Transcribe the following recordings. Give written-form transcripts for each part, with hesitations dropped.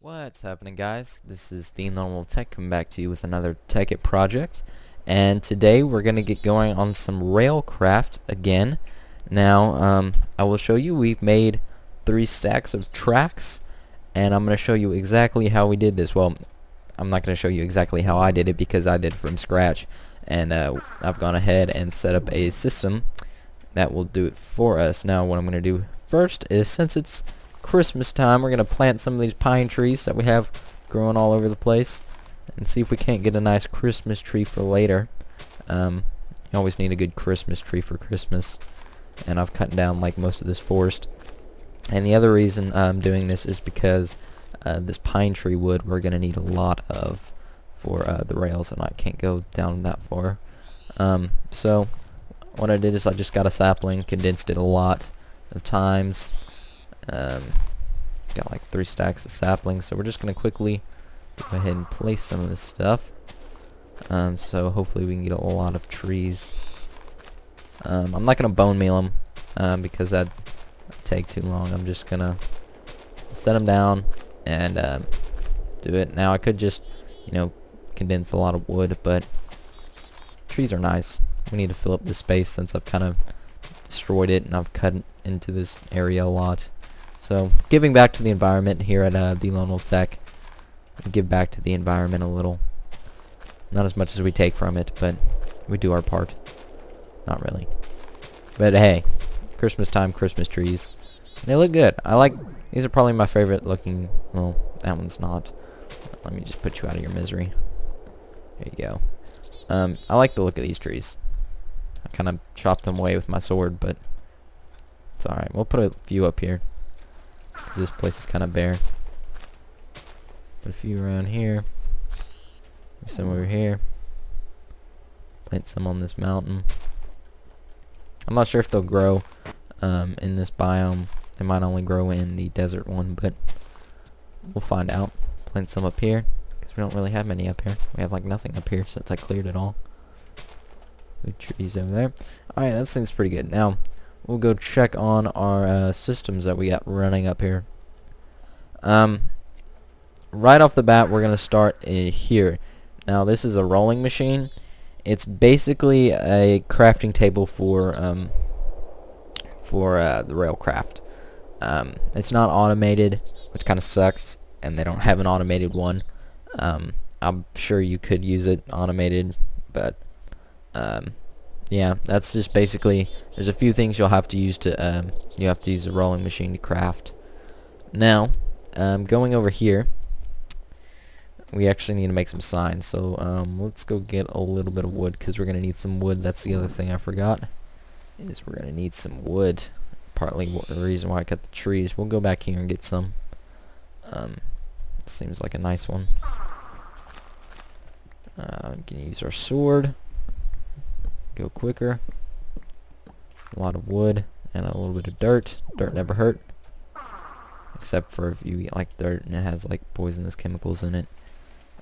What's happening, guys? This is TheLonewolfTech coming back to you with another Tekkit project, and today we're going to get going on some railcraft again. Now, I will show you we've made 3 stacks of tracks, and I'm going to show you exactly how we did this. Well, I'm not going to show you exactly how I did it because I did it from scratch, and I've gone ahead and set up a system that will do it for us. Now, what I'm going to do first is, since it's Christmas time, we're going to plant some of these pine trees that we have growing all over the place and see if we can't get a nice Christmas tree for later. You always need a good Christmas tree for Christmas, and I've cut down like most of this forest. And the other reason I'm doing this is because this pine tree wood we're going to need a lot of for the rails, and I can't go down that far. So what I did is I just got a sapling, condensed it a lot of times. Got like 3 stacks of saplings, so we're just gonna quickly go ahead and place some of this stuff. So hopefully we can get a lot of trees. I'm not gonna bone meal them because that'd take too long. I'm just gonna set them down and do it. Now I could just, condense a lot of wood, but trees are nice. We need to fill up the space since I've kind of destroyed it and I've cut into this area a lot. So, giving back to the environment here at TheLonewolfTech. Give back to the environment a little. Not as much as we take from it, but we do our part. Not really. But hey, Christmas time, Christmas trees. They look good. These are probably my favorite looking. Well, that one's not. Let me just put you out of your misery. There you go. I like the look of these trees. I kind of chopped them away with my sword, but it's alright. We'll put a few up here. This place is kind of bare. Put a few around here. Some over here. Plant some on this mountain. I'm not sure if they'll grow in this biome. They might only grow in the desert one, but we'll find out. Plant some up here, because we don't really have many up here. We have like nothing up here since I cleared it all. Good trees over there. Alright, that seems pretty good. Now, we'll go check on our systems that we got running up here. Right off the bat, we're going to start here. Now, this is a rolling machine. It's basically a crafting table for the railcraft. It's not automated, which kind of sucks, and they don't have an automated one. I'm sure you could use it automated, but yeah, that's just basically, there's a few things you'll have to use to you have to use a rolling machine to craft. Now, going over here, we actually need to make some signs. So let's go get a little bit of wood, because we're gonna need some wood. That's the other thing I forgot, is we're gonna need some wood. Partly the reason why I cut the trees. We'll go back here and get some. Seems like a nice one. We can use our sword. Go quicker. A lot of wood and a little bit of dirt. Dirt never hurt, except for if you eat like dirt and it has like poisonous chemicals in it.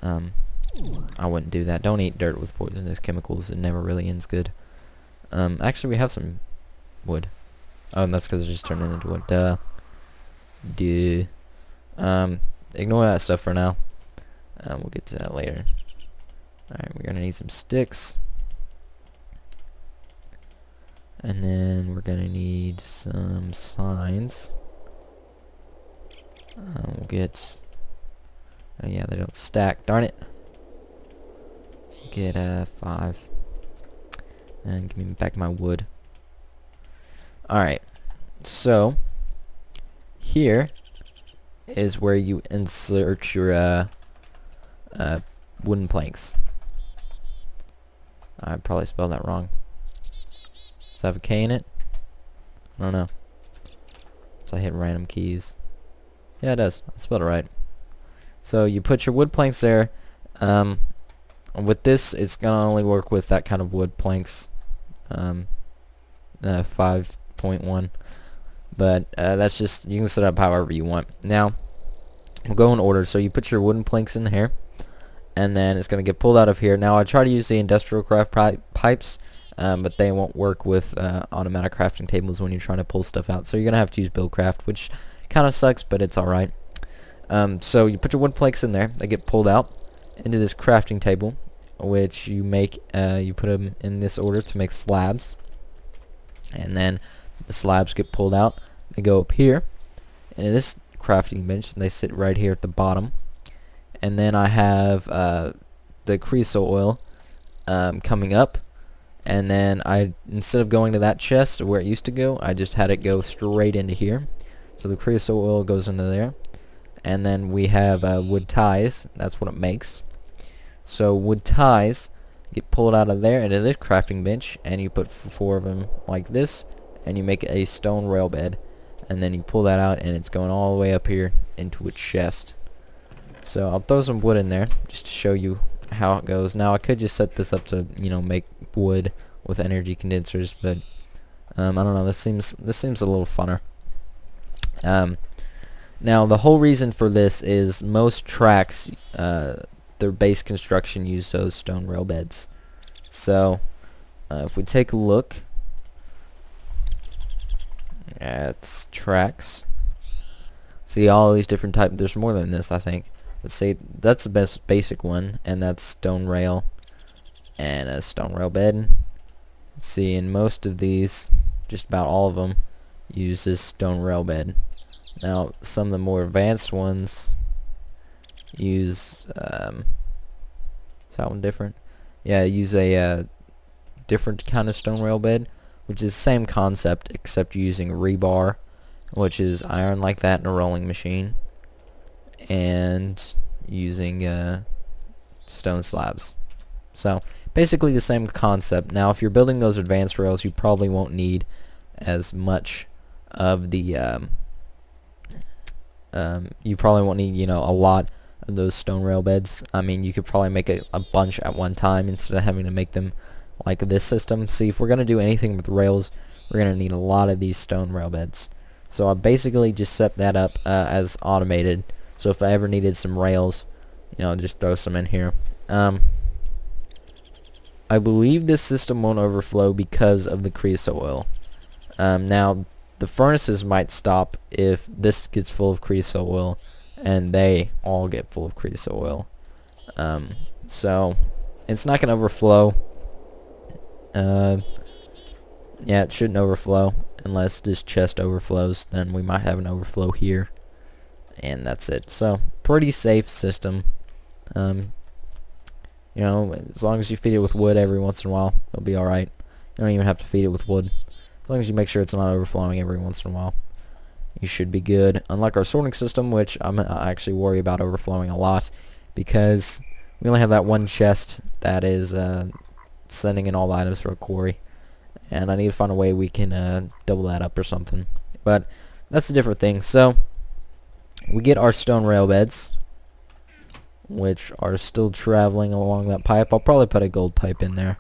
I wouldn't do that. Don't eat dirt with poisonous chemicals. It never really ends good. Actually, we have some wood. Oh, and that's because it just turned into wood. Duh. Ignore that stuff for now. We'll get to that later. Alright, we're gonna need some sticks. And then we're gonna need some signs. We'll get. Oh yeah, they don't stack. Darn it. Get 5. And give me back my wood. Alright. So here is where you insert your wooden planks. I probably spelled that wrong. Does it have a K in it? I don't know. So I hit random keys. Yeah, it does. I spelled it right. So you put your wood planks there. With this, it's gonna only work with that kind of wood planks. 5.1. But that's just, you can set up however you want. Now, we'll go in order. So you put your wooden planks in here, and then it's gonna get pulled out of here. Now I try to use the industrial craft pipes. But they won't work with automatic crafting tables when you're trying to pull stuff out. So you're going to have to use Buildcraft, which kind of sucks, but it's alright. So you put your wood planks in there. They get pulled out into this crafting table, which you make. You put them in this order to make slabs, and then the slabs get pulled out. They go up here, and in this crafting bench, they sit right here at the bottom. And then I have the creosote oil coming up, and then instead of going to that chest where it used to go, I just had it go straight into here. So the creosote oil goes into there, and then we have wood ties. That's what it makes. So wood ties get pulled out of there into this crafting bench, and you put 4 of them like this, and you make a stone rail bed, and then you pull that out, and it's going all the way up here into a chest. So I'll throw some wood in there just to show you how it goes. Now I could just set this up to, you know, make wood with energy condensers, but I don't know. This seems a little funner. Now the whole reason for this is most tracks, their base construction use those stone rail beds. So if we take a look at tracks, see all these different types. There's more than this, I think. Let's say that's the best basic one, and that's stone rail and a stone rail bed. See, in most of these, just about all of them use this stone rail bed. Now some of the more advanced ones use is that one different? Yeah, use a different kind of stone rail bed, which is the same concept except using rebar, which is iron like that in a rolling machine, and using stone slabs. So basically the same concept. Now if you're building those advanced rails, you probably won't need as much of the you probably won't need, you know, a lot of those stone rail beds. I mean, you could probably make a bunch at one time instead of having to make them like this system. See, if we're going to do anything with rails, we're going to need a lot of these stone rail beds. So I basically just set that up as automated. So if I ever needed some rails, you know, just throw some in here. I believe this system won't overflow because of the creosote oil. Now, the furnaces might stop if this gets full of creosote oil, and they all get full of creosote oil. So it's not going to overflow. Yeah, it shouldn't overflow unless this chest overflows. Then we might have an overflow here, and that's it. So pretty safe system. You know, as long as you feed it with wood every once in a while, it'll be alright. You don't even have to feed it with wood. As long as you make sure it's not overflowing every once in a while, you should be good. Unlike our sorting system, which I actually worry about overflowing a lot, because we only have that one chest that is sending in all the items for a quarry, and I need to find a way we can double that up or something. But that's a different thing. So we get our stone rail beds, which are still traveling along that pipe. I'll probably put a gold pipe in there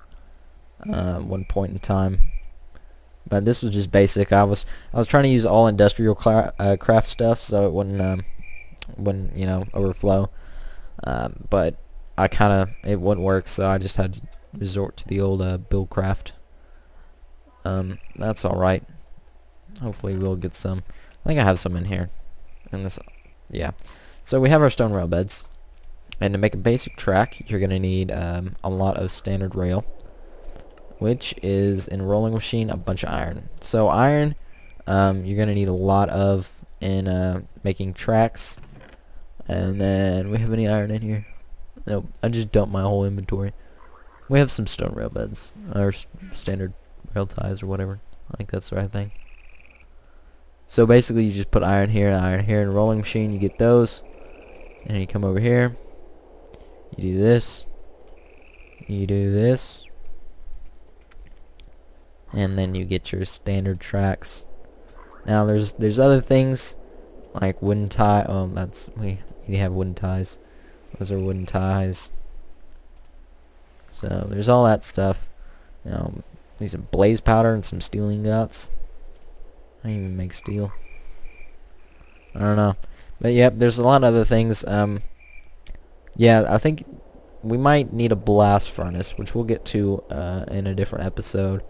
one point in time. But this was just basic. I was trying to use all industrial craft stuff so it wouldn't you know, overflow. But it wouldn't work, so I just had to resort to the old Buildcraft. That's all right. Hopefully we'll get some. I think I have some in here. In this, yeah. So we have our stone rail beds, and to make a basic track, you're gonna need a lot of standard rail, which is in a rolling machine a bunch of iron. So iron, you're gonna need a lot of in making tracks. And then we have any iron in here? Nope. I just dumped my whole inventory. We have some stone rail beds, or standard rail ties, or whatever. I think that's the right thing. So basically, you just put iron here, in a rolling machine. You get those, and you come over here. You do this. You do this. And then you get your standard tracks. Now there's other things like wooden tie. Oh, we have wooden ties. Those are wooden ties. So there's all that stuff. You know, need some blaze powder and some steel ingots. I don't even make steel. I don't know, but yep, there's a lot of other things. Yeah, I think we might need a blast furnace, which we'll get to in a different episode.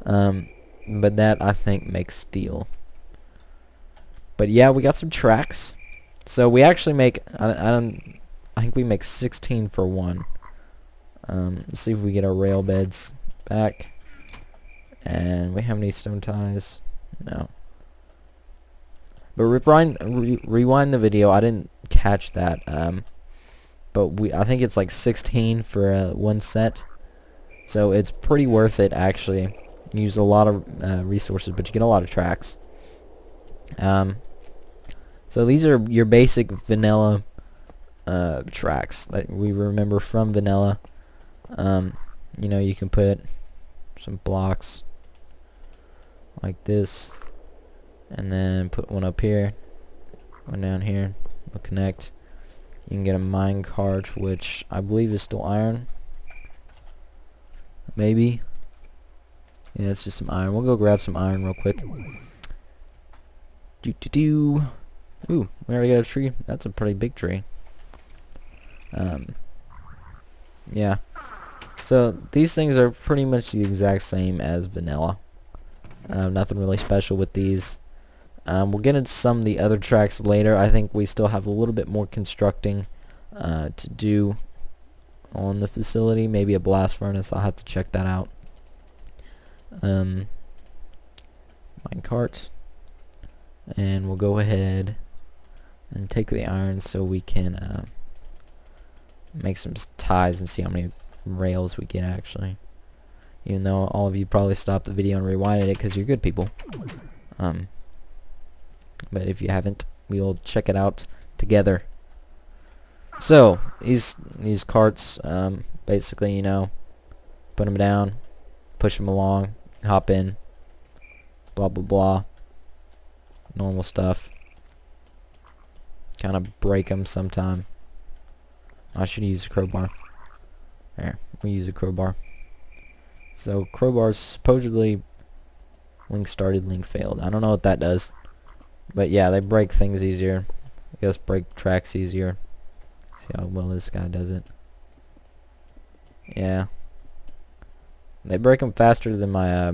But that, I think, makes steel. But yeah, we got some tracks. So we actually make, I think we make 16 for one. Let's see if we get our rail beds back. And we have any stone ties? No. But rewind the video. I didn't catch that. But I think it's like 16 for one set. So it's pretty worth it, actually. You use a lot of resources, but you get a lot of tracks. So these are your basic vanilla tracks that we remember from vanilla. You know, you can put some blocks like this, and then put one up here, one down here. They'll connect. You can get a mine cart, which I believe is still iron. Maybe. Yeah, it's just some iron. We'll go grab some iron real quick. Ooh, we already got a tree. That's a pretty big tree. Yeah. So these things are pretty much the exact same as vanilla. Nothing really special with these. We'll get into some of the other tracks later. I think we still have a little bit more constructing to do on the facility. Maybe a blast furnace. I'll have to check that out. Mine cart. And we'll go ahead and take the iron so we can make some ties and see how many rails we get, actually. Even though all of you probably stopped the video and rewinded it because you're good people. But if you haven't, we'll check it out together. So these carts, basically, you know, put them down, push them along, hop in, blah blah blah. Normal stuff. Kind of break them sometime. I should use a crowbar. There, we'll use a crowbar. So crowbars supposedly link started, link failed. I don't know what that does, but yeah, they break things easier. I guess break tracks easier. See how well this guy does it. Yeah, they break them faster than my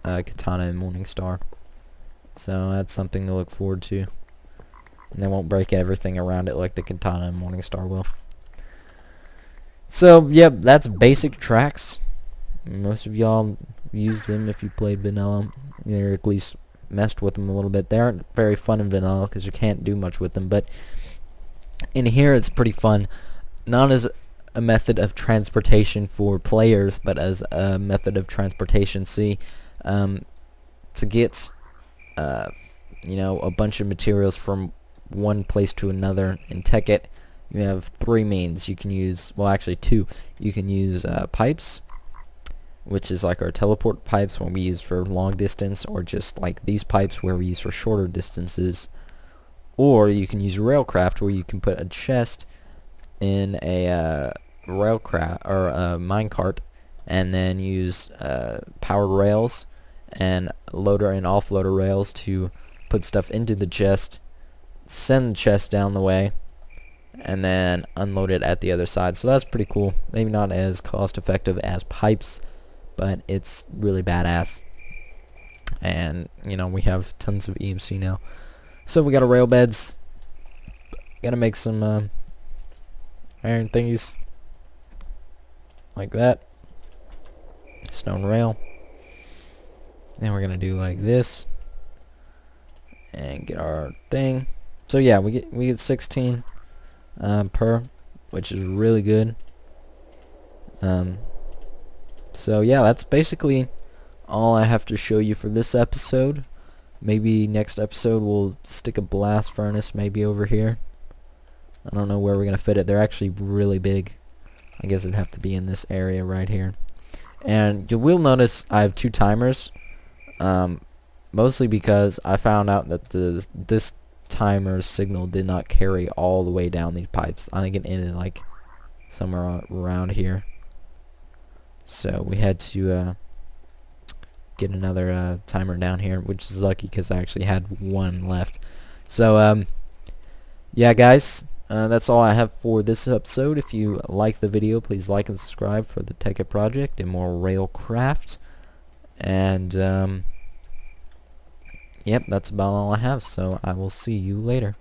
katana and morning star. So that's something to look forward to. And they won't break everything around it like the katana and morning star will. So, yep, that's basic tracks. Most of y'all use them if you played vanilla. Or at least messed with them a little bit. They aren't very fun in vanilla because you can't do much with them. But in here it's pretty fun. Not as a method of transportation for players, but as a method of transportation. See, to get you know, a bunch of materials from one place to another in Tekkit, you have three means. You can use, well, actually two. You can use pipes, which is like our teleport pipes when we use for long distance, or just like these pipes where we use for shorter distances. Or you can use railcraft, where you can put a chest in a railcraft or a minecart, and then use powered rails and loader and offloader rails to put stuff into the chest, send the chest down the way, and then unload it at the other side. So that's pretty cool. Maybe not as cost effective as pipes, but it's really badass. And you know, we have tons of EMC now. So we got our rail beds. Gotta make some iron thingies like that. Stone rail. Then we're gonna do like this and get our thing. So yeah, we get 16 per, which is really good. So yeah, that's basically all I have to show you for this episode. Maybe next episode we'll stick a blast furnace maybe over here. I don't know where we're gonna fit it. They're actually really big. I guess it'd have to be in this area right here. And you will notice I have two timers. Mostly because I found out that this timer signal did not carry all the way down these pipes. I think it ended like somewhere around here. So we had to get another timer down here, which is lucky because I actually had one left. So yeah, guys, that's all I have for this episode. If you like the video, please like and subscribe for the Tekkit project and more railcraft. And yep, that's about all I have, so I will see you later.